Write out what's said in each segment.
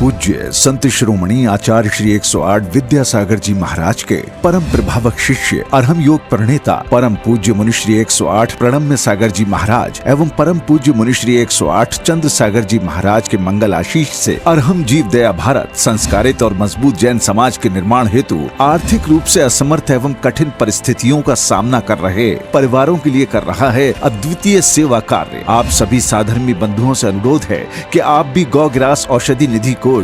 पूज्य संत शिरोमणि आचार्य श्री 108 विद्यासागर जी महाराज के परम प्रभावक शिष्य अरहम योग प्रणेता परम पूज्य मुनि श्री 108 प्रणम्य सागर जी महाराज एवं परम पूज्य मुनि श्री 108 चंद्र सागर जी महाराज के मंगल आशीष से अरहम जीव दया भारत संस्कारित और मजबूत जैन समाज के निर्माण हेतु आर्थिक रूप से असमर्थ एवं कठिन परिस्थितियों का सामना कर रहे परिवारों के लिए कर रहा है अद्वितीय सेवा कार्य। आप सभी साधर्मी बंधुओं से अनुरोध है कि आप भी गौग्रास औषधि निधि कोष,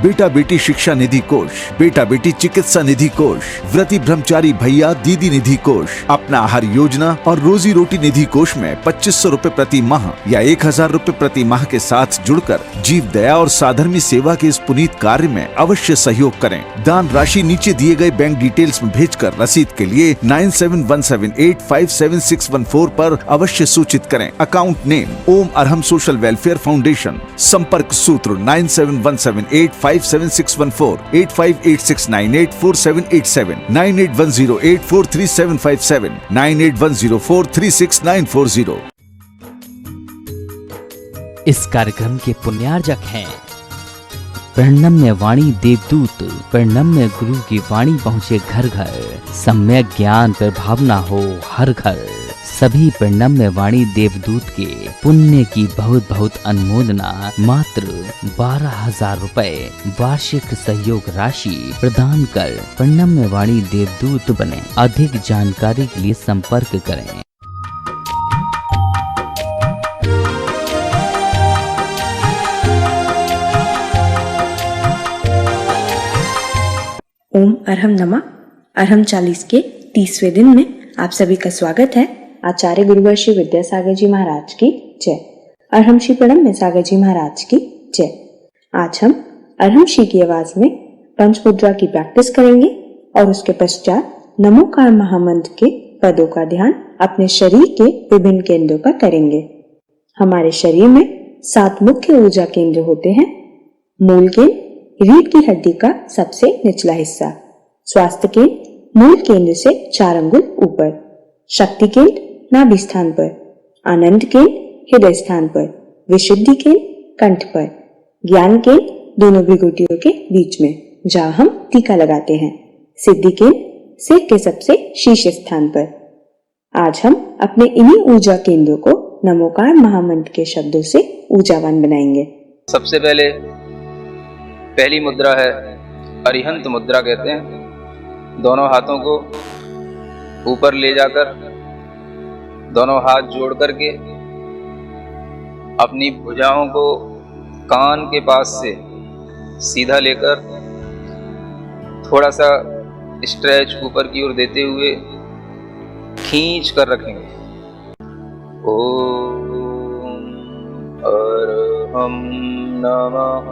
बेटा बेटी शिक्षा निधि कोष, बेटा बेटी चिकित्सा निधि कोष, व्रती ब्रह्मचारी भैया दीदी निधि कोष, अपना आहार योजना और रोजी रोटी निधि कोष में 2500 रूपए प्रति माह या 1000 रूपए प्रति माह के साथ जुड़कर जीव दया और साधर्मी सेवा के इस पुनीत कार्य में अवश्य सहयोग करें। दान राशि नीचे दिए गए बैंक डिटेल्स में भेजकर रसीद के लिए 9717857614 पर अवश्य सूचित करें। अकाउंट नेम ओम अरहम सोशल वेलफेयर फाउंडेशन। संपर्क सूत्र 9717857614, 8586984787, 9810843757, 9810436940। इस कार्यक्रम के पुण्यार्जक हैं प्रणम्य वाणी देवदूत। प्रणम्य गुरु की वाणी पहुँचे घर घर, सम्यक ज्ञान प्रभावना हो हर घर। सभी प्रणम्य वाणी देवदूत के पुण्य की बहुत बहुत अनुमोदना मात्र 12,000 रुपए वार्षिक सहयोग राशि प्रदान कर प्रणम्य वाणी देवदूत बने। अधिक जानकारी के लिए संपर्क करें। ओम अरहम नमः। अरहम 40 के 30वें दिन में आप सभी का स्वागत है। आचार्य गुरुवर श्री विद्यासागर जी महाराज की जय। अरहम श्री प्रणम्य सागर जी महाराज की जय। आज हम अरहम श्री की आवाज में पंच मुद्रा की प्रैक्टिस करेंगे और उसके पश्चात नमोकार महामंत्र के पदों का ध्यान अपने शरीर के विभिन्न केंद्रों पर करेंगे। हमारे शरीर में 7 मुख्य ऊर्जा केंद्र होते हैं। मूल केंद्र रीढ़ की हड्डी का सबसे निचला हिस्सा, स्वास्थ्य केंद्र मूल केंद्र से 4 अंगुल ऊपर, शक्ति केंद्र नाभि स्थान पर, आनंद केंद्र हृदय स्थान पर, विशुद्धि केंद्र कंठ पर, ज्ञान केंद्र दोनों भृगुटियों के बीच में जहाँ हम टीका लगाते हैं, सिद्धि केंद्र सिर के सबसे शीर्ष स्थान पर। आज हम अपने इन्हीं ऊर्जा केंद्रों को नमोकार महामंत्र के शब्दों से ऊर्जावान बनाएंगे। सबसे पहली मुद्रा है अरिहंत मुद्रा कहते हैं। दोनों हाथों को ऊपर ले जाकर दोनों हाथ जोड़ करके अपनी भुजाओं को कान के पास से सीधा लेकर थोड़ा सा स्ट्रेच ऊपर की ओर देते हुए खींच कर रखेंगे। ओम अरहम नमः।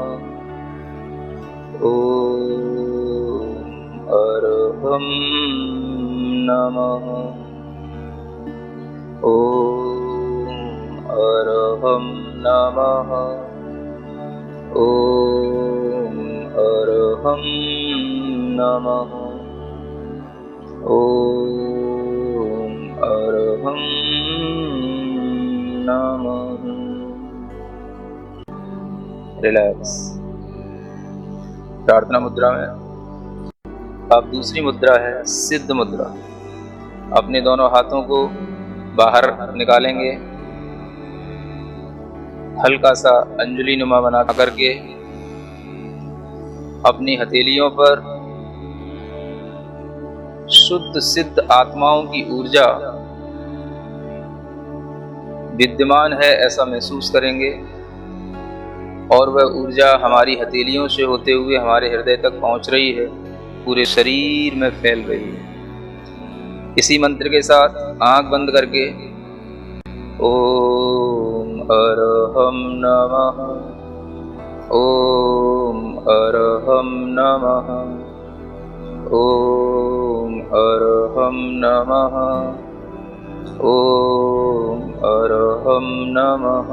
ओम अरहम नमः। ओम अरहम नमः। ओम अरहम नमः। ओम अरहम नमः। रिलैक्स। प्रार्थना मुद्रा में अब दूसरी मुद्रा है सिद्ध मुद्रा। अपने दोनों हाथों को बाहर निकालेंगे, हल्का सा अंजलि नुमा बना करके अपनी हथेलियों पर शुद्ध सिद्ध आत्माओं की ऊर्जा विद्यमान है ऐसा महसूस करेंगे और वह ऊर्जा हमारी हथेलियों से होते हुए हमारे हृदय तक पहुंच रही है, पूरे शरीर में फैल रही है। इसी मंत्र के साथ आंख बंद करके ओम अरहम नमः। ओम अरहम नमः। ओम अरहम नमः। ओम अरहम नमः।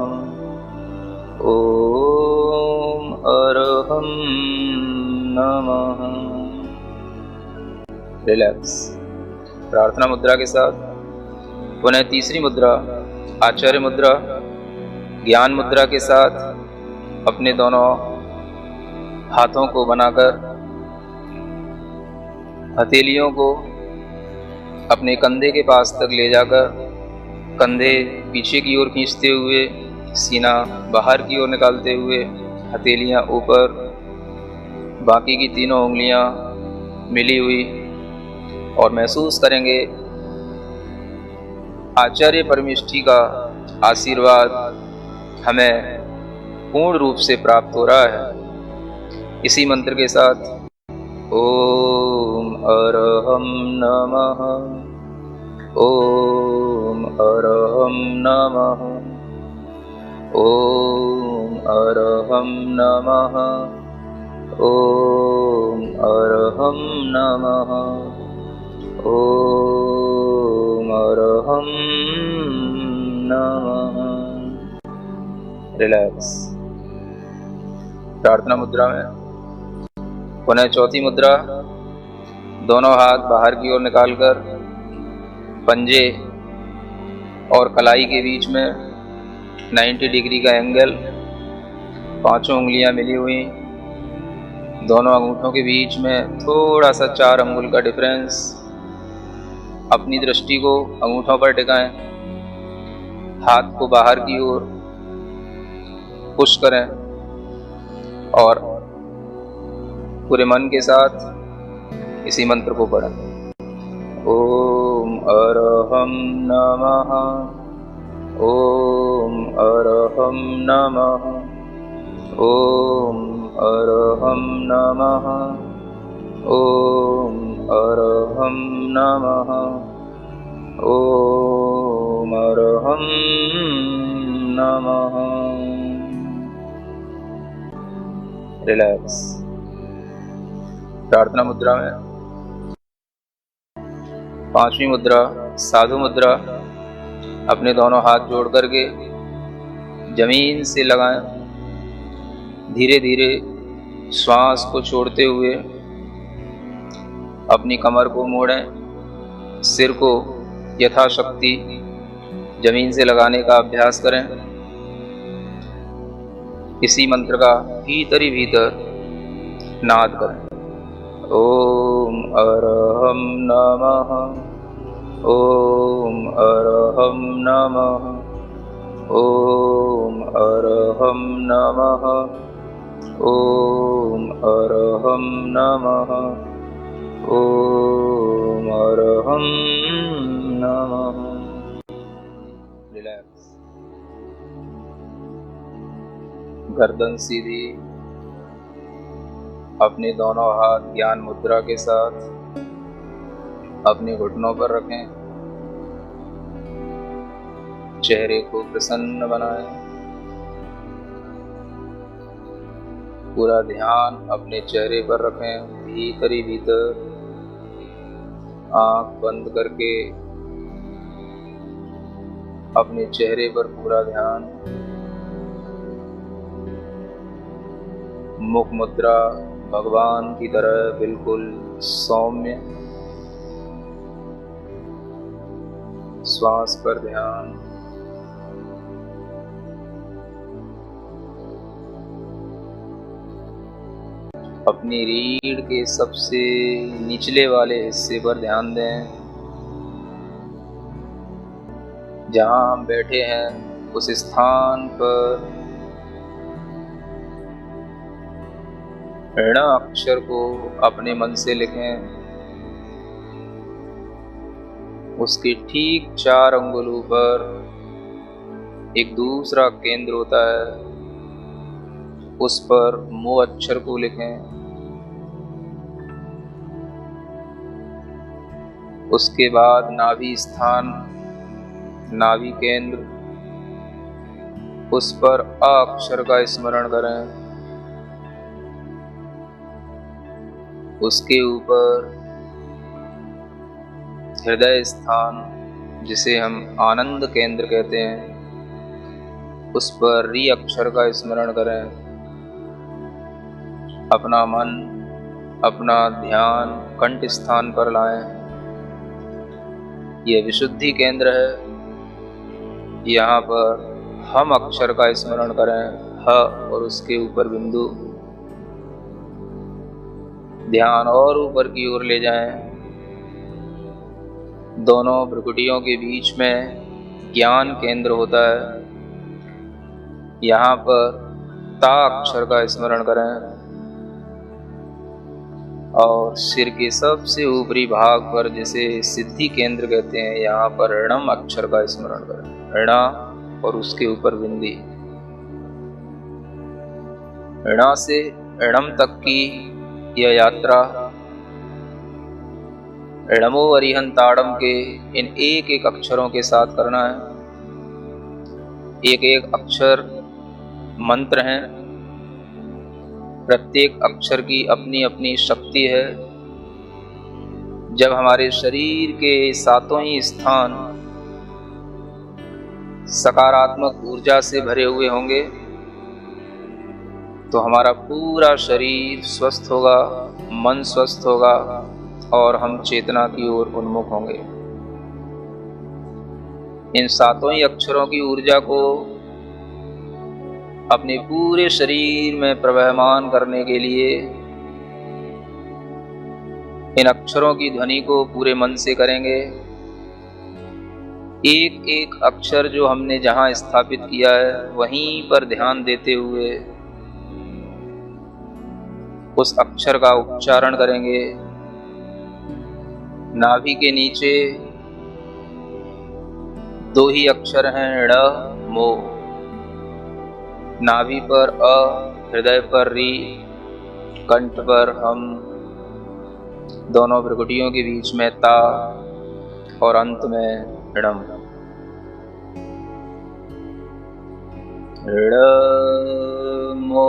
ओम अरहम नमः। रिलैक्स। प्रार्थना मुद्रा के साथ पुनः तीसरी मुद्रा आचार्य मुद्रा ज्ञान मुद्रा के साथ अपने दोनों हाथों को बनाकर हथेलियों को अपने कंधे के पास तक ले जाकर कंधे पीछे की ओर खींचते हुए, सीना बाहर की ओर निकालते हुए, हथेलियां ऊपर, बाकी की तीनों उंगलियां मिली हुई, और महसूस करेंगे आचार्य परमेष्ठी का आशीर्वाद हमें पूर्ण रूप से प्राप्त हो रहा है। इसी मंत्र के साथ ओम अरहम नमः, ओम अरहम नमः, ओम अरहम नमः, ओम अरहम नमः, ओम अरहम नमः। रिलैक्स। प्रार्थना मुद्रा में पुनः चौथी मुद्रा, दोनों हाथ बाहर की ओर निकालकर पंजे और कलाई के बीच में 90 डिग्री का एंगल, पांचों उंगलियां मिली हुई, दोनों अंगूठों के बीच में थोड़ा सा 4 अंगुल का डिफरेंस। अपनी दृष्टि को अंगूठों पर टिकाएं, हाथ को बाहर की ओर पुश करें और पूरे मन के साथ इसी मंत्र को पढ़ें। ओम अरहम नमः, ओम अरहम नमः, ओम अरहम नमः, ओम अरहम नमः, ओम अरहम नमः। रिलैक्स। प्रार्थना मुद्रा में पांचवी मुद्रा, साधु मुद्रा, अपने दोनों हाथ जोड़ करके जमीन से लगाएं। धीरे धीरे श्वास को छोड़ते हुए अपनी कमर को मोड़ें, सिर को यथाशक्ति जमीन से लगाने का अभ्यास करें। इसी मंत्र का भीतर ही भीतर नाद करें। ओम अरहम नमः, ओम अरहम नमः, ओम अरहम नमः, ओम अरहम नमः, ओम अरहम नमः। रिलैक्स। गर्दन सीधी, अपने दोनों हाथ ज्ञान मुद्रा के साथ अपने घुटनों पर रखें। चेहरे को प्रसन्न बनाएं। पूरा ध्यान अपने चेहरे पर रखें, भीतर ही भीतर आंख बंद करके अपने चेहरे पर पूरा ध्यान। मुख मुद्रा भगवान की तरह बिल्कुल सौम्य। श्वास पर ध्यान। अपनी रीढ़ के सबसे निचले वाले हिस्से पर ध्यान दें। जहां हम बैठे हैं उस स्थान पर ऋण अक्षर को अपने मन से लिखें। उसके ठीक 4 अंगुल ऊपर एक दूसरा केंद्र होता है, उस पर मो अक्षर को लिखें। उसके बाद नाभि स्थान, नाभि केंद्र, उस पर अ अक्षर का स्मरण करें। उसके ऊपर हृदय स्थान, जिसे हम आनंद केंद्र कहते हैं, उस पर री अक्षर का स्मरण करें। अपना मन, अपना ध्यान कंठ स्थान पर लाएं। यह विशुद्धि केंद्र है। यहाँ पर हम अक्षर का स्मरण करें, ह और उसके ऊपर बिंदु। ध्यान और ऊपर की ओर ले जाएं। दोनों भ्रुकुटियों के बीच में ज्ञान केंद्र होता है। यहाँ पर ता अक्षर का स्मरण करें और सिर के सबसे ऊपरी भाग पर, जिसे सिद्धि केंद्र कहते हैं, यहाँ पर ऋणम अक्षर का स्मरण करें। ऋणा और उसके ऊपर बिंदी। ऋणा से ऋणम तक की यह यात्रा ऋणमो अरिहंताड़म के इन एक एक अक्षरों के साथ करना है। एक एक अक्षर मंत्र हैं। प्रत्येक अक्षर की अपनी अपनी शक्ति है। जब हमारे शरीर के सातों ही स्थान सकारात्मक ऊर्जा से भरे हुए होंगे तो हमारा पूरा शरीर स्वस्थ होगा, मन स्वस्थ होगा और हम चेतना की ओर उन्मुख होंगे। इन सातों ही अक्षरों की ऊर्जा को अपने पूरे शरीर में प्रवहमान करने के लिए इन अक्षरों की ध्वनि को पूरे मन से करेंगे। एक एक अक्षर जो हमने जहां स्थापित किया है वहीं पर ध्यान देते हुए उस अक्षर का उच्चारण करेंगे। नाभि के नीचे दो ही अक्षर हैं, ड़ मो। नाभि पर अ, हृदय पर री, कंठ पर हम, दोनों भ्रुकुटियों के बीच में ता और अंत में ऋणम। ऋ मो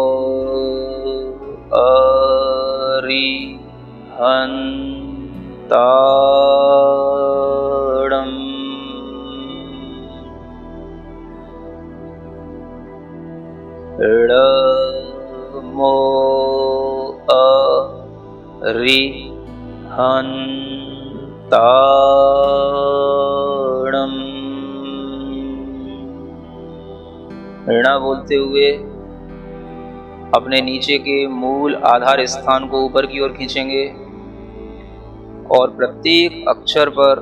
अरि हन् ताड़म। ऋ मो अरि हन् ताड़म। ऋणा बोलते हुए अपने नीचे के मूल आधार स्थान को ऊपर की ओर खींचेंगे और प्रत्येक अक्षर पर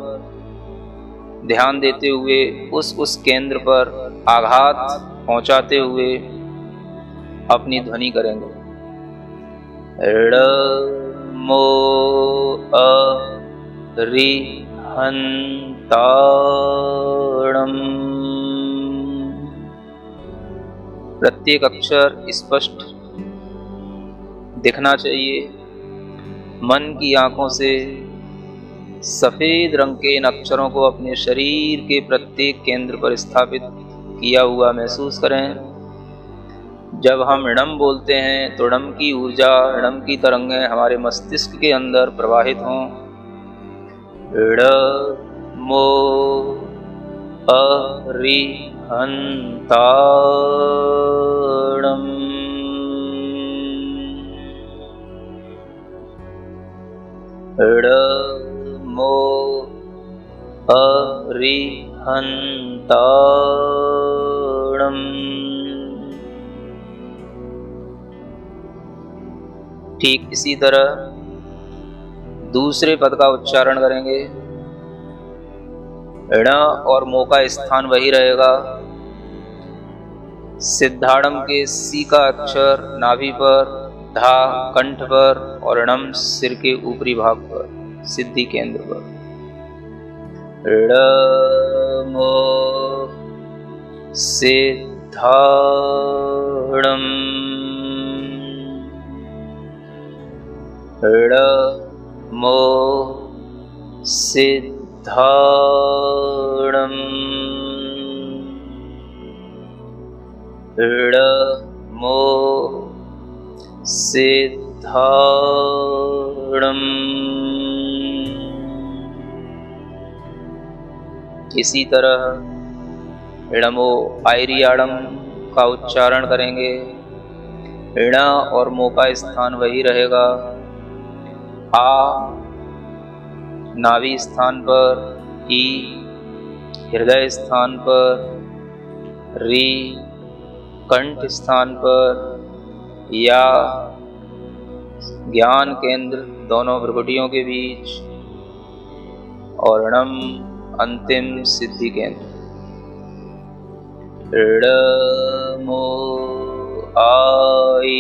ध्यान देते हुए उस केंद्र पर आघात पहुंचाते हुए अपनी ध्वनि करेंगे। ऋ मो अरि हन् ताड़म। प्रत्येक अक्षर स्पष्ट दिखना चाहिए। मन की आंखों से सफेद रंग के इन अक्षरों को अपने शरीर के प्रत्येक केंद्र पर स्थापित किया हुआ महसूस करें। जब हम ऋणम बोलते हैं तो ऋणम की ऊर्जा, ऋणम की तरंगें हमारे मस्तिष्क के अंदर प्रवाहित हों। ऋ मो अरि हन् ताड़म। ऋ मो अरि हन् ताड़म। ठीक इसी तरह दूसरे पद का उच्चारण करेंगे। ऋण और मो का स्थान वही रहेगा। सिद्धाड़म के सी का अक्षर नाभि पर, धा कंठ पर और ऋणम सिर के ऊपरी भाग पर, सिद्धि केंद्र पर। ऋ मो सिद्धाड़म। ऋ मो सिद्धाड़म। ऋ मो सिद्धाड़म। इसी तरह ऋणमो आयरियाड़म का उच्चारण करेंगे। ऋण और मो का स्थान वही रहेगा। आ नाभि स्थान पर, ई हृदय स्थान पर, री कंठ स्थान पर, या ज्ञान केंद्र दोनों भ्रुकुटियों के बीच और णम अंतिम सिद्धि केंद्र। णमो आईरियाणम,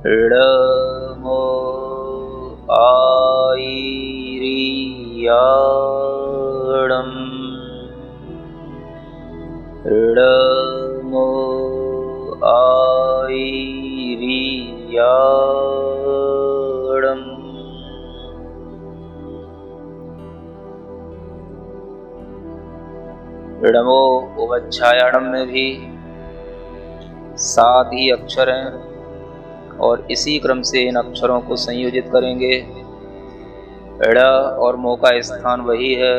णमो आईरियाणम, णमो आईरियाणम। णमो उवच्छायाणम में भी 7 ही अक्षर हैं और इसी क्रम से इन अक्षरों को संयोजित करेंगे। ण और मो का स्थान वही है।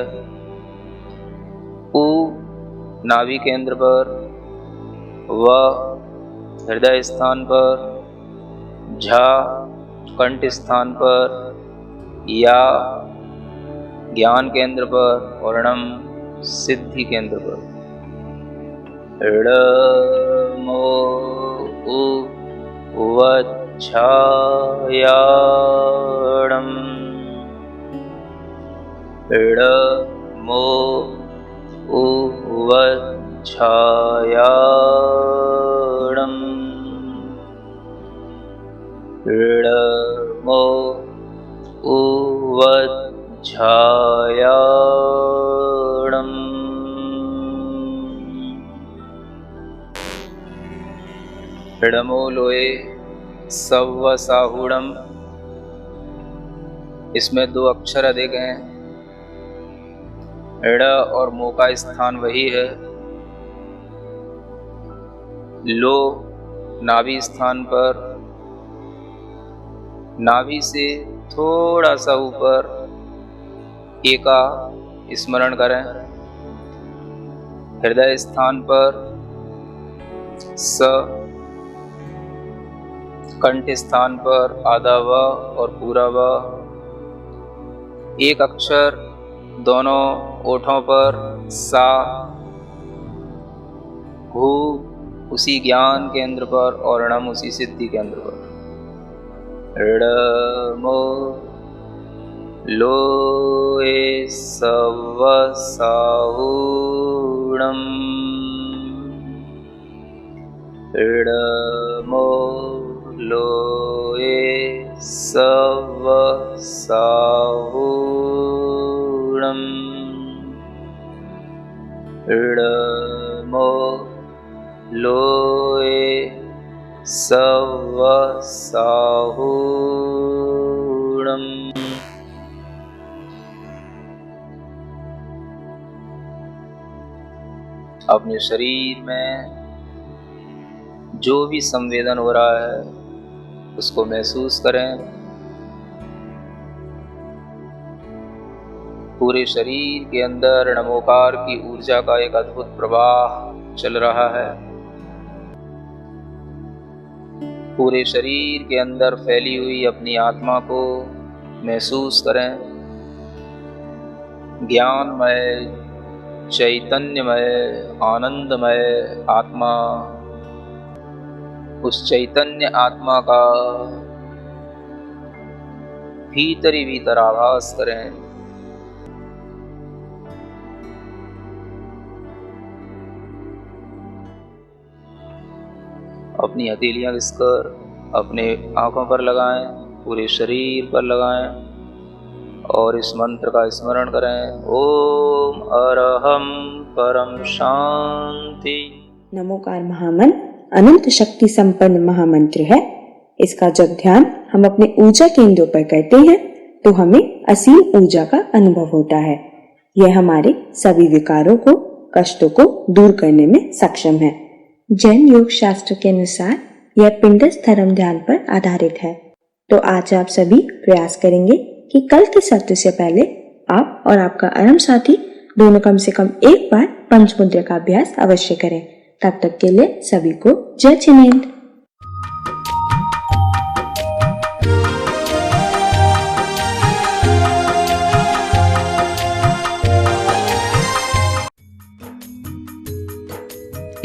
उ नाभि केंद्र पर, व हृदय स्थान पर, झ कंठ स्थान पर, या ज्ञान केंद्र पर और णम सिद्धि केंद्र पर। णमो उवच्छायाणम, णमो उवच्छायाणम, णमो उवच्छायाणम। णमो लोए सव्वसाहुणम, इसमें 2 अक्षर अधिक हैं। ण और मो का स्थान वही है। लो नाभि स्थान पर, नाभि से थोड़ा सा ऊपर एका स्मरण करें। हृदय स्थान पर स, कंठ स्थान पर आधा व और पूरा व। एक अक्षर दोनों ओठों पर सा, हु उसी ज्ञान केंद्र पर और णम उसी सिद्धि केंद्र पर। णमो लोए सव्वसाहुणम, णमो लोए सव्वसाहुणम, णमो लोए सव्वसाहुणम। अपने शरीर में जो भी संवेदन हो रहा है उसको महसूस करें। पूरे शरीर के अंदर नमोकार की ऊर्जा का एक अद्भुत प्रवाह चल रहा है। पूरे शरीर के अंदर फैली हुई अपनी आत्मा को महसूस करें। ज्ञानमय, चैतन्यमय, आनंदमय आत्मा, उस चैतन्य आत्मा का भीतर ही भीतर आभास करें। अपनी हथेलियां घिसकर अपने आंखों पर लगाएं, पूरे शरीर पर लगाएं और इस मंत्र का स्मरण करें। ओम अरहम परम शांति। नमोकार महामंत्र अनंत शक्ति संपन्न महामंत्र है। इसका जब ध्यान हम अपने ऊर्जा केंद्रों पर करते हैं तो हमें असीम ऊर्जा का अनुभव होता है। यह हमारे सभी विकारों को, कष्टों को दूर करने में सक्षम है। जैन योग शास्त्र के अनुसार यह पिंडस्थ धर्म ध्यान पर आधारित है। तो आज आप सभी प्रयास करेंगे कि कल के सत्र से पहले आप और आपका अरम साथी दोनों कम से कम एक बार पंचमुद्रा का अभ्यास अवश्य करें। तब तक के लिए सभी को जय जिनेंद्र।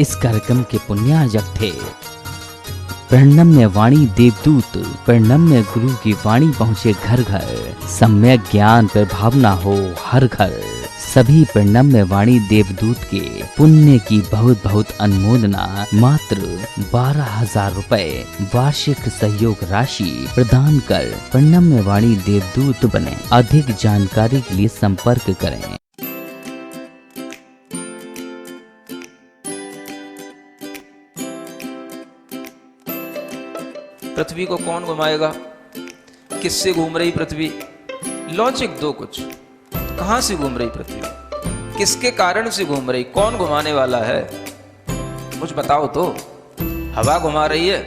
इस कार्यक्रम के पुण्यार्जक थे। प्रणम्य वाणी देवदूत, प्रणम्य गुरु की वाणी पहुँचे घर घर, सम्यक ज्ञान पर भावना हो हर घर। सभी प्रणम्य वाणी देवदूत के पुण्य की बहुत बहुत अनुमोदना मात्र 12,000 रुपए वार्षिक सहयोग राशि प्रदान कर प्रणम्य वाणी देवदूत बने। अधिक जानकारी के लिए संपर्क करें। पृथ्वी को कौन घुमाएगा? किससे घूम रही पृथ्वी? लॉजिक दो कुछ। कहां से घूम रही पृथ्वी? किसके कारण से घूम रही? कौन घुमाने वाला है? कुछ बताओ तो। हवा घुमा रही है?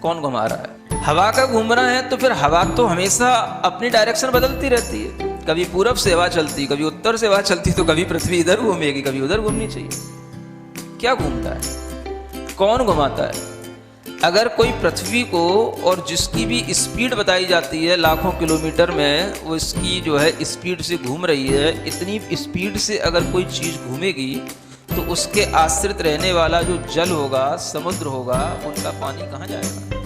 कौन घुमा रहा है? हवा का घूमना है तो फिर हवा तो हमेशा अपनी डायरेक्शन बदलती रहती है। कभी पूरब से हवा चलती, कभी उत्तर से हवा चलती, तो कभी पृथ्वी इधर घूमेगी, कभी उधर घूमनी चाहिए। क्या घूमता है? कौन घुमाता है? अगर कोई पृथ्वी को, और जिसकी भी स्पीड बताई जाती है लाखों किलोमीटर में, वो इसकी जो है स्पीड से घूम रही है, इतनी स्पीड से अगर कोई चीज़ घूमेगी तो उसके आश्रित रहने वाला जो जल होगा, समुद्र होगा, उनका पानी कहाँ जाएगा?